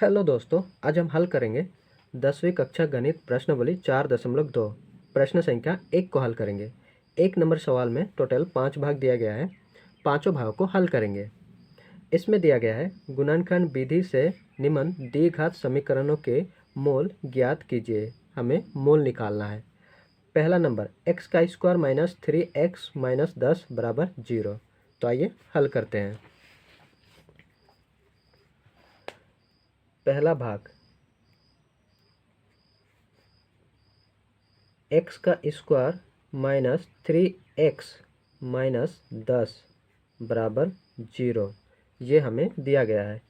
Hello दोस्तों, आज हम हल करेंगे 10वीं कक्षा गणित प्रश्नावली 4.2। प्रश्न संख्या 1 को हल करेंगे। 1 नंबर सवाल में टोटल 5 भाग दिया गया है। पांचों भागों को हल करेंगे। इसमें दिया गया है गुणनखंड विधि से निम्न द्विघात समीकरणों के मोल ज्ञात कीजिए। हमें मोल निकालना है। पहला नंबर एक्स का स्क्वायर माइनस 3x माइनस 10 बराबर 0। तो आइए हल करते हैं। पहला भाग एक्स का स्क्वायर माइनस 3x माइनस 10 बराबर 0, ये हमें दिया गया है।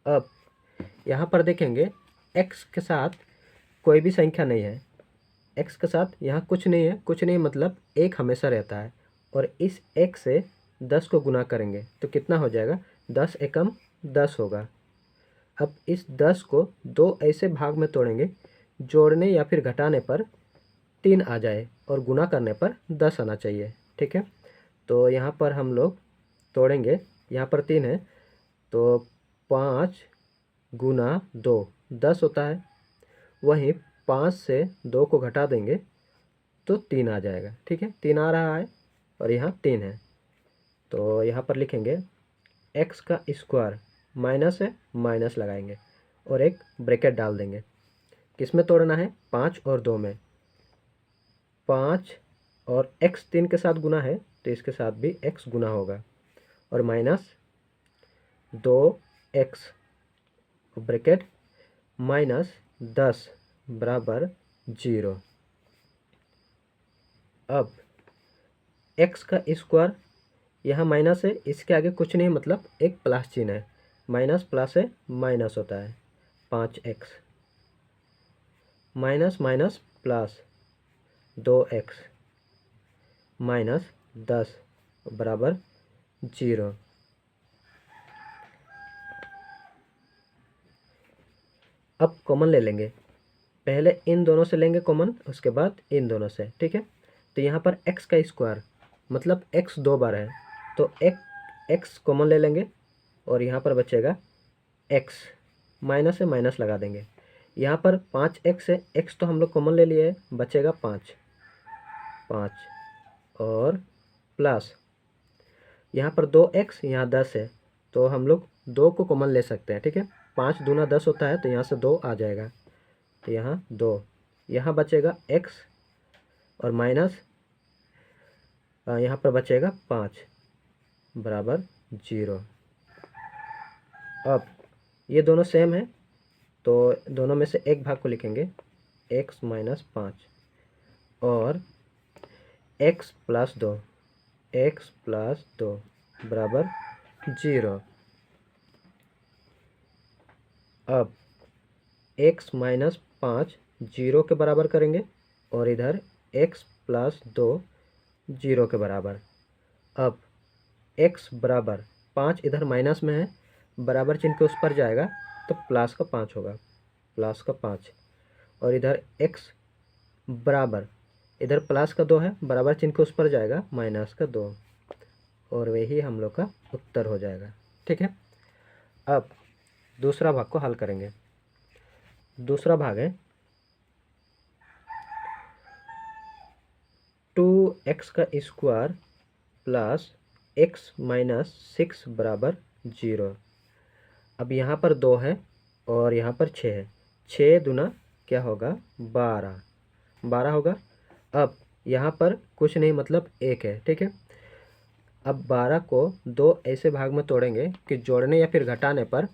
अब यहाँ पर देखेंगे x के साथ कोई भी संख्या नहीं है। x के साथ यहाँ कुछ नहीं है, कुछ नहीं मतलब एक हमेशा रहता है। और इस एक से 10 को गुना करेंगे तो कितना हो जाएगा, 10 एकम 10 होगा। अब इस 10 को दो ऐसे भाग में तोड़ेंगे जोड़ने या फिर घटाने पर 3 आ जाए और गुना करने पर 10 आना चाहिए। ठीक है, तो यहाँ पर हम लोग तोड़ेंगे। यहाँ पर 3 है तो 5 गुना 2 10 होता है। वहीं 5 से 2 को घटा देंगे तो 3 आ जाएगा। ठीक है, 3 आ रहा है और यहाँ 3 है। तो यहाँ पर लिखेंगे x का स्क्वायर, माइनस है माइनस लगाएंगे और एक ब्रैकेट डाल देंगे। किस में तोड़ना है, 5 और 2 में। 5 और x 3 के साथ गुना है तो इसके साथ भी x गुना होगा और माइनस 2x ब्रैकेट माइनस 10 बराबर 0। अब x का स्क्वायर, यहाँ माइनस है, इसके आगे कुछ नहीं मतलब एक प्लस चिन्ह है। माइनस प्लस है माइनस होता है 5x minus minus plus 2x minus 10 बराबर 0। अब कॉमन ले लेंगे। पहले इन दोनों से लेंगे कॉमन, उसके बाद इन दोनों से। ठीक है, तो यहाँ पर x का स्क्वायर मतलब x 2 बार है तो x कॉमन ले लेंगे और यहाँ पर बचेगा x, माइनस से माइनस लगा देंगे। यहाँ पर 5x है, x तो हम लोग कॉमन ले लिए, बचेगा 5 और प्लस यहाँ पर 2x, यहाँ 10 है तो हम लोग 2 को कॉमन ले सकते हैं। ठीक है, 5 दूना 10 होता है तो यहाँ से 2 आ जाएगा तो यहाँ 2, यहाँ बचेगा x और माइनस यहाँ पर बचेगा 5 बराबर 0। अब ये दोनों सेम है तो दोनों में से एक भाग को लिखेंगे x माइनस 5 और x प्लस 2 बराबर 0। अब x माइनस 5 0 के बराबर करेंगे और इधर x प्लस 2 0 के बराबर। अब x बराबर 5 इधर माइनस में है, बराबर चिन्ह के उस पर जाएगा तो प्लस का 5 होगा, प्लस का 5। और इधर x बराबर, इधर प्लस का 2 है, बराबर चिन्ह के उस पर जाएगा माइनस का 2 और वही हम लोग का उत्तर हो जाएगा। ठीक है, अब दूसरा भाग को हल करेंगे। दूसरा भाग है 2x का स्क्वायर प्लस x माइनस 6 बराबर 0। अब यहाँ पर 2 है और यहाँ पर 6 है। 6 दूना क्या होगा, 12 होगा। अब यहाँ पर कुछ नहीं मतलब 1 है। ठीक है, अब 12 को दो ऐसे भाग में तोड़ेंगे कि जोड़ने या फिर घटाने पर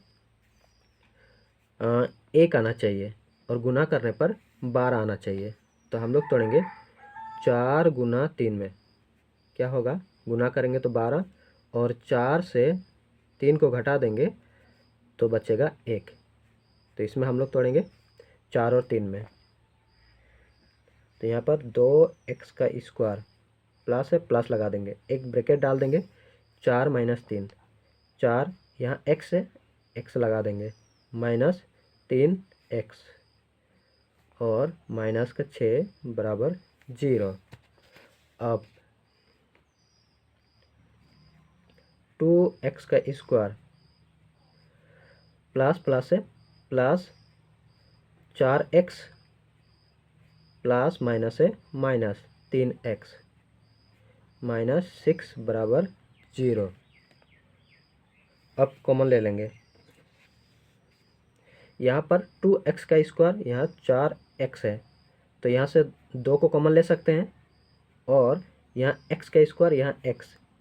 1 आना चाहिए और गुना करने पर 12 आना चाहिए। तो हम लोग तोड़ेंगे 4 गुना 3 में, क्या होगा, गुना करेंगे तो 12 और 4 से 3 को घटा देंगे तो बचेगा 1। तो इसमें हम लोग तोड़ेंगे 4 और 3 में। तो यहाँ पर 2x का स्क्वायर प्लस है, प्लस लगा देंगे, एक ब्रैकेट डाल देंगे, 4 माइनस 3, 4 यहाँ x है, x लगा देंगे, माइनस 3x और माइनस का 6 बराबर 0। अब 2x का स्क्वायर प्लस प्लस है प्लस 4x प्लस माइनस है माइनस 3x माइनस 6 बराबर 0। अब कॉमन ले लेंगे। यहाँ पर 2x का स्क्वायर, यहाँ 4x है, तो यहाँ से 2 को कॉमन ले सकते हैं, और यहाँ x का स्क्वायर, यहाँ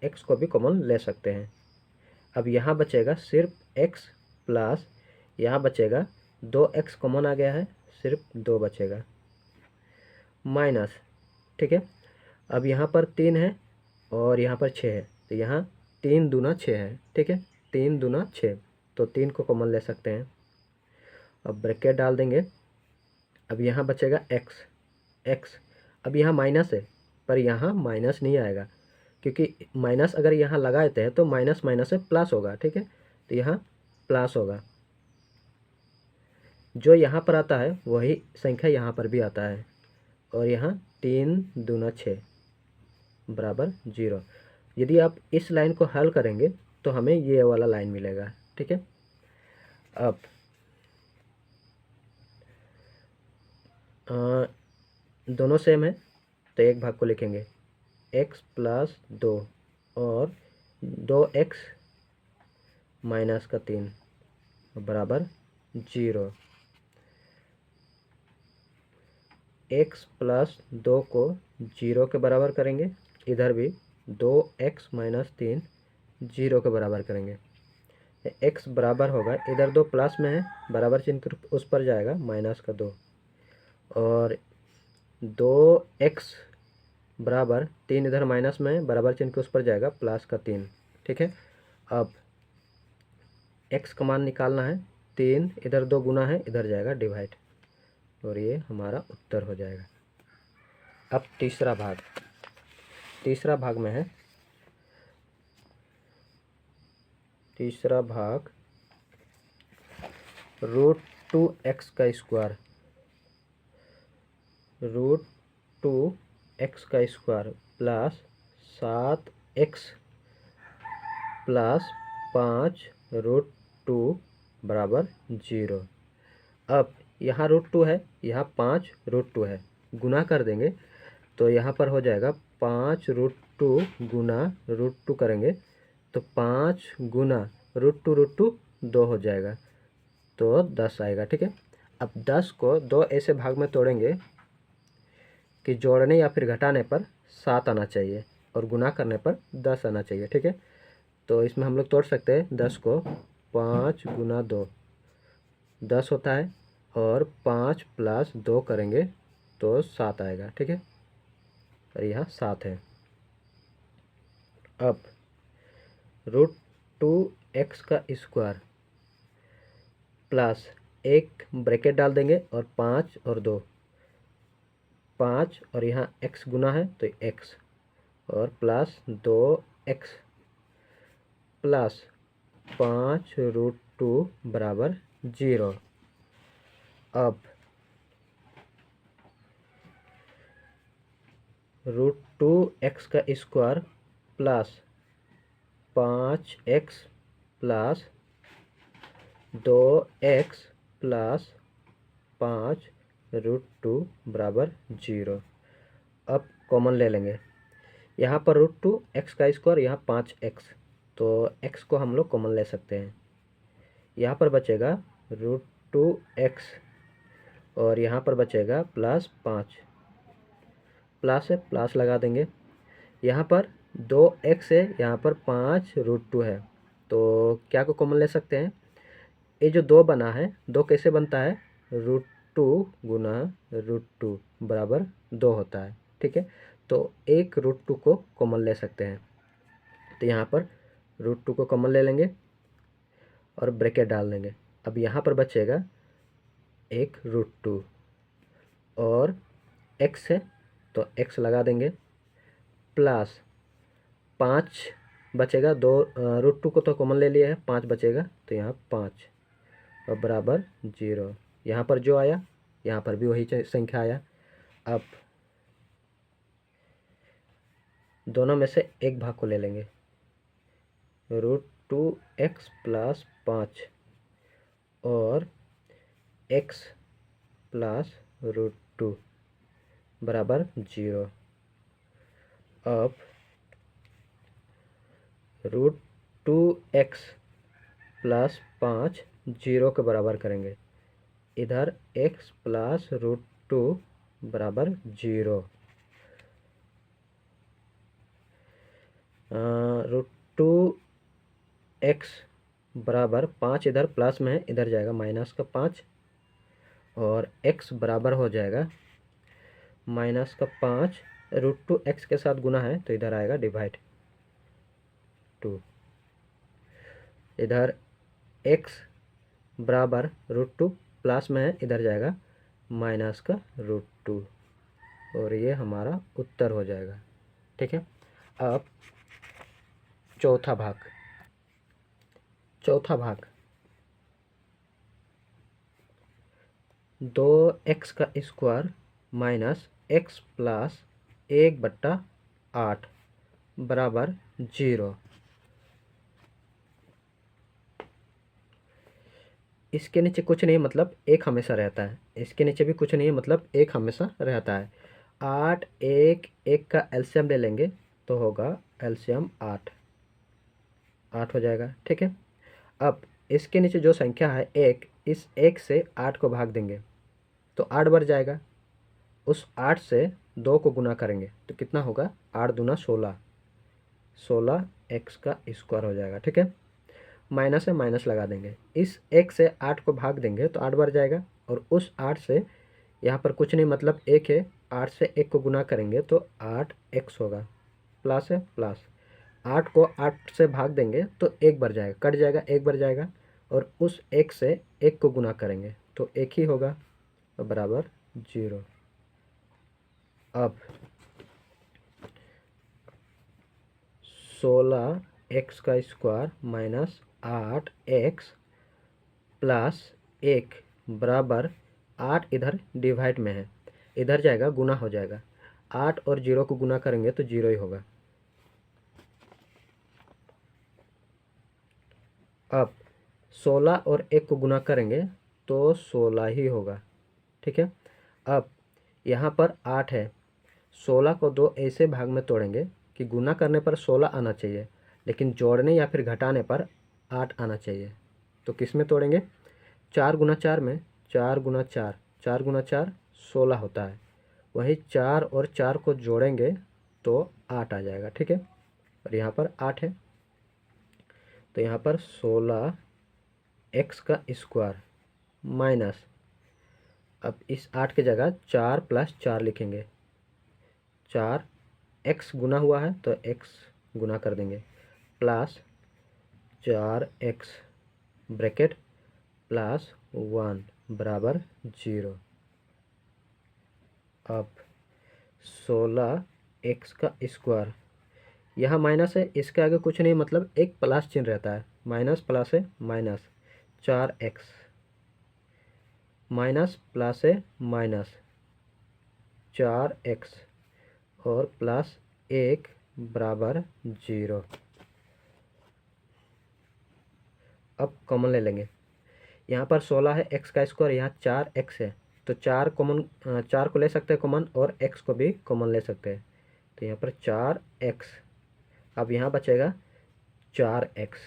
x को भी कॉमन ले सकते हैं। अब यहाँ बचेगा सिर्फ x प्लस यहाँ बचेगा 2x कॉमन आ गया है, सिर्फ 2 बचेगा माइनस, ठीक है। अब यहाँ पर 3 है और यहाँ पर 6 है, तो यहाँ 3 दूना 6 है, ठीक है, 3 दूना 6, तो 3 को कॉमन ले सकते हैं। अब ब्रैकेट डाल देंगे। अब यहाँ बचेगा x। अब यहाँ माइनस है, पर यहाँ माइनस नहीं आएगा, क्योंकि माइनस अगर यहाँ लगा देते हैं तो माइनस माइनस से प्लस होगा, ठीक है, तो यहाँ प्लस होगा। जो यहाँ पर आता है वही संख्या यहाँ पर भी आता है, और यहाँ 3 दूना 6 बराबर 0। यदि आप इस लाइन को हल करेंगे तो हमें ये वाला लाइन मिलेगा, ठीक है। अब दोनों सेम है, तो एक भाग को लिखेंगे x प्लस 2 और 2x माइनस का 3 बराबर 0। x प्लस 2 को 0 के बराबर करेंगे, इधर भी 2x माइनस 3 0 के बराबर करेंगे। x बराबर होगा, इधर 2 प्लस में है, बराबर चिन्ह उस पर जाएगा माइनस का 2, और 2x बराबर 3 इधर माइनस में है, बराबर चिन्ह के उस पर जाएगा प्लस का 3, ठीक है। अब x का मान निकालना है, 3 इधर 2 गुना है, इधर जाएगा डिवाइड, और ये हमारा उत्तर हो जाएगा। अब तीसरा भाग में है, तीसरा भाग √2x का स्क्वायर, √2x का स्क्वायर प्लस 7x प्लस 5 √2 बराबर 0। अब यहाँ √2 है, यहाँ 5 √2 है, गुना कर देंगे तो यहाँ पर हो जाएगा 5 √2 गुना √2 करेंगे तो 5 गुना √2 2 हो जाएगा, तो 10 आएगा, ठीक है। अब 10 को 2 ऐसे भाग में तोड़ेंगे कि जोड़ने या फिर घटाने पर 7 आना चाहिए और गुना करने पर 10 आना चाहिए, ठीक है। तो इसमें हम लोग तोड़ सकते हैं, 10 को 5 गुना 2 10 होता है, और 5 प्लस 2 करेंगे तो 7 आएगा, ठीक है, और यहाँ 7 है। अब √2x का स्क्वायर प्लस एक ब्रैकेट डाल देंगे, और 5 और 2 5, और यहाँ x गुना है तो x, और प्लस 2x प्लस 5 √2 बराबर 0। अब √2x का square plus 5x plus 2x plus 5 √2 बराबर 0। अब कॉमन ले लेंगे, यहाँ पर √2x का स्क्वायर, यहाँ 5x, तो x को हम लोग कॉमन ले सकते हैं। यहाँ पर बचेगा √2x, और यहाँ पर बचेगा प्लस 5, प्लस है प्लस लगा देंगे। यहाँ पर 2x है, यहाँ पर 5 √2 है, तो क्या को कॉमन ले सकते हैं। ये जो 2 बना है, 2 कैसे बनता है, √2 गुना √2 बराबर 2 होता है, ठीक है। तो एक √2 को कॉमन ले सकते हैं, तो यहाँ पर √2 को कॉमन ले लेंगे और ब्रैकेट डाल देंगे। अब यहाँ पर बचेगा एक √2, और x है तो x लगा देंगे, प्लस 5 बचेगा, 2 √2 को तो कॉमन ले लिया है, 5 बचेगा, तो यहाँ 5 और बराबर 0। यहाँ पर जो आया यहाँ पर भी वही संख्या आया। अब दोनों में से एक भाग को ले लेंगे, √2x प्लस 5 और एक्स प्लस रूट टू बराबर 0। अब रूट टू एक्स प्लस 5 0 के बराबर करेंगे। इधर x प्लस रूट टू बराबर 0। रूट टू एक्स बराबर 5 इधर प्लस में है, इधर जाएगा माइनस का 5 और x बराबर हो जाएगा माइनस का 5। रूट टू एक्स के साथ गुना है तो इधर आएगा डिवाइड 2। इधर x बराबर रूट टू प्लस में है, इधर जाएगा माइनस का रूट टू और ये हमारा उत्तर हो जाएगा। ठीक है। अब चौथा भाग 2x का स्क्वायर माइनस एक्स प्लस 1/8 बराबर 0। इसके नीचे कुछ नहीं मतलब एक हमेशा रहता है, इसके नीचे भी कुछ नहीं है मतलब एक हमेशा रहता है। 8 1 का एलसीएम ले लेंगे तो होगा एलसीएम 8 हो जाएगा। ठीक है। अब इसके नीचे जो संख्या है 1, इस 1 से 8 को भाग देंगे तो 8 बढ़ जाएगा। उस 8 से 2 को गुना करेंगे तो कितना होगा, 8 दूना 16, 16 एक्स का स्क्वायर हो जाएगा। ठीक है। माइनस है, माइनस लगा देंगे। इस 1 से 8 को भाग देंगे तो 8 बढ़ जाएगा और उस 8 से यहाँ पर कुछ नहीं मतलब 1 है, 8 से 1 को गुना करेंगे तो 8 एक्स होगा। प्लस है प्लस 8 को 8 से भाग देंगे तो 1 बढ़ जाएगा, कट जाएगा, 1 बढ़ जाएगा और उस 1 से 1 को गुना करेंगे तो 1 ही होगा बराबर 0। अब 16 एक्स का स्क्वायर माइनस 8 एक्स प्लस 1 बराबर 8 इधर डिवाइड में है, इधर जाएगा गुना हो जाएगा। 8 और 0 को गुना करेंगे तो 0 ही होगा। अब 16 और 1 को गुना करेंगे तो 16 ही होगा। ठीक है। अब यहाँ पर 8 है, 16 को 2 ऐसे भाग में तोड़ेंगे कि गुना करने पर 16 आना चाहिए लेकिन जोड़ने या फिर घटाने पर 8 आना चाहिए। तो किस में तोड़ेंगे, 4 गुना 4 में, 4 गुना 4, 4 गुना 4 16 होता है। वही 4 और 4 को जोड़ेंगे तो 8 आ जाएगा। ठीक है। और यहाँ पर 8 है तो यहाँ पर 16 एक्स का स्क्वायर माइनस, अब इस 8 की जगह 4 प्लस 4 लिखेंगे। 4 एक्स गुना हुआ है तो एक्स गुना कर देंगे प्लस 4 एक्स ब्रैकेट प्लस 1 बराबर 0। अब 16 एक्स का स्क्वायर, यहाँ माइनस है, इसके आगे कुछ नहीं मतलब एक प्लस चिन्ह रहता है, माइनस प्लस है माइनस 4 एक्स माइनस प्लस है माइनस 4 एक्स और प्लस 1 बराबर 0। अब कॉमन ले लेंगे, यहाँ पर 16 है एक्स का स्क्वायर, यहाँ 4 एक्स है तो 4 कॉमन, 4 को ले सकते हैं कॉमन और एक्स को भी कॉमन ले सकते हैं तो यहाँ पर 4 एक्स। अब यहाँ बचेगा 4 एक्स,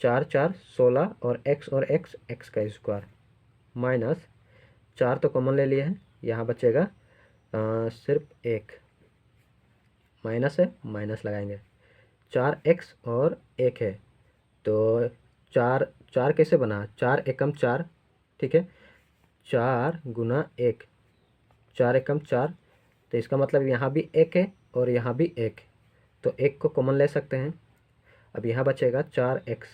4 4 16 और एक्स एक्स का स्क्वायर माइनस 4 तो कॉमन ले लिए हैं, यहाँ बचेगा सिर्फ 1, माइनस है माइनस लगाएंगे। 4 एक्स और 1 है तो 4 4 कैसे बना, 4 एकम 4। ठीक है। 4 गुना 1, 4 एकम 4 तो इसका मतलब यहाँ भी 1 है और यहाँ भी 1, तो 1 को कॉमन ले सकते हैं। अब यहाँ बचेगा 4 एक्स।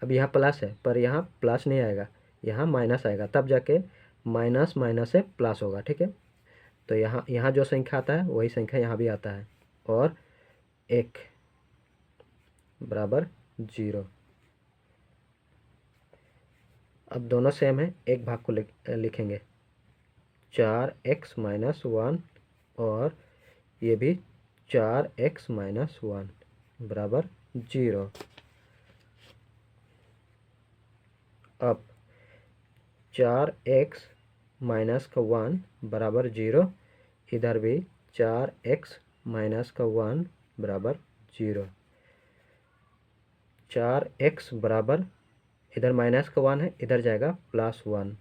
अब यहाँ प्लस है पर यहाँ प्लस नहीं आएगा, यहाँ माइनस आएगा, तब जाके माइनस माइनस से प्लस होगा। ठीक है। तो यहाँ जो संख्या आता है वही संख्या यहाँ भी आता है और 1 बराबर 0। अब दोनों सेम है, एक भाग को लिखेंगे 4 एक्स माइनस 1 और ये भी 4 एक्स माइनस 1 बराबर 0। अब 4x-1 बराबर 0। इधर भी 4x-1 बराबर 0। 4x बराबर, इधर -1 है, इधर जाएगा +1,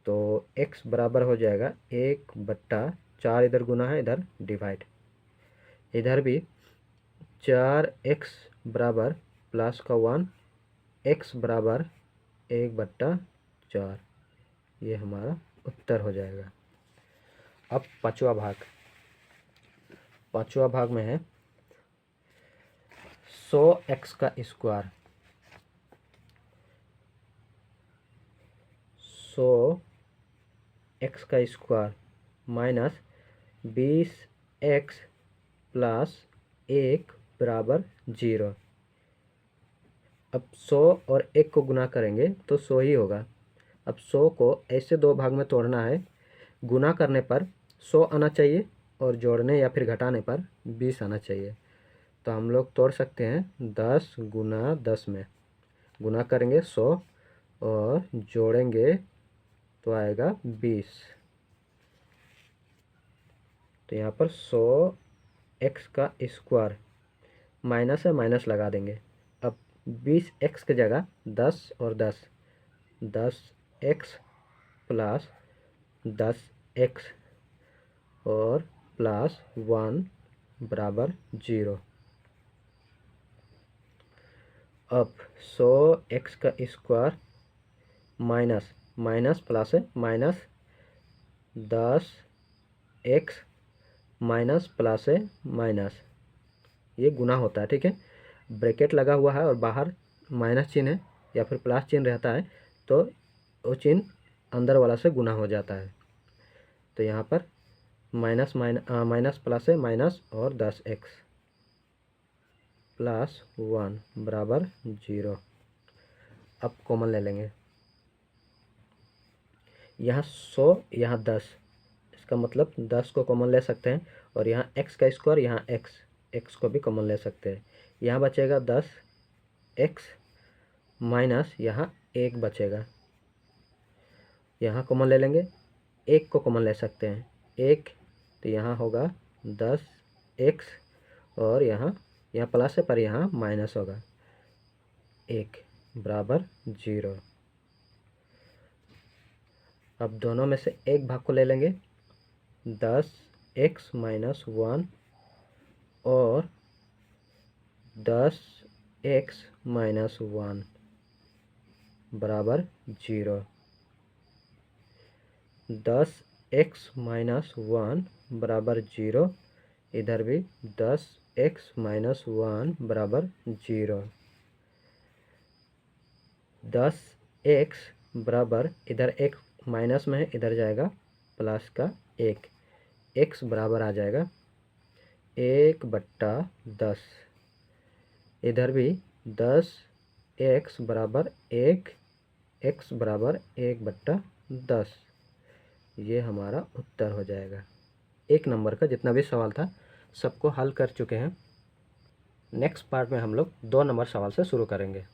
तो x बराबर हो जाएगा 1/4। इधर गुना है, इधर डिवाइड। इधर भी 4x बराबर +1, x बराबर 1/4। ये हमारा उत्तर हो जाएगा। अब पांचवा भाग में है 100x का स्क्वायर। 100x का स्क्वायर माइनस 20x + 1 बराबर 0। अब 100 और 1 को गुना करेंगे तो 100 ही होगा। अब 100 को ऐसे दो भाग में तोड़ना है। गुना करने पर 100 आना चाहिए और जोड़ने या फिर घटाने पर 20 आना चाहिए। तो हम लोग तोड़ सकते हैं 10 गुना 10 में। गुना करेंगे 100 और जोड़ेंगे तो आएगा 20। तो यहाँ पर 100x का स्क्वायर माइनस है, माइनस लगा देंगे। अब 20x की जगह 10 और 10, 10x + 10x और +1 बराबर 0। अब 100x का स्क्वायर माइनस प्लस है, -10x माइनस प्लस है माइनस, ये गुना होता है, ठीक है। ब्रैकेट लगा हुआ है और बाहर माइनस चिन्ह है या फिर प्लस चिन्ह रहता है, तो वो चिन्ह अंदर वाला से गुना हो जाता है। तो यहाँ पर माइनस प्लस है माइनस और 10x +1 बराबर 0। अब कॉमन ले लेंगे। यहाँ 100, यहाँ 10, इसका मतलब 10 को कॉमन ले सकते हैं। और यहाँ x का स्क्वायर, यहाँ x को भी कॉमन ले सकते हैं। यहाँ बचेगा 10x माइनस यहाँ 1 बचेगा। यहाँ कॉमन ले लेंगे, 1 को कॉमन ले सकते हैं, 1, तो यहाँ होगा 10x और यहाँ प्लस है पर यहाँ माइनस होगा, 1 बराबर 0। अब दोनों में से एक भाग को ले लेंगे, 10x - 1 और 10x - 1 बराबर 0। 10x - 1 बराबर 0। इधर भी 10x - 1 बराबर 0। 10x बराबर, इधर एक माइनस में है, इधर जाएगा प्लस का 1, x बराबर आ जाएगा 1/10। इधर भी 10x बराबर 1, x बराबर 1/10। ये हमारा उत्तर हो जाएगा। 1 नंबर का जितना भी सवाल था सबको हल कर चुके हैं। नेक्स्ट पार्ट में हम लोग 2 नंबर सवाल से शुरू करेंगे।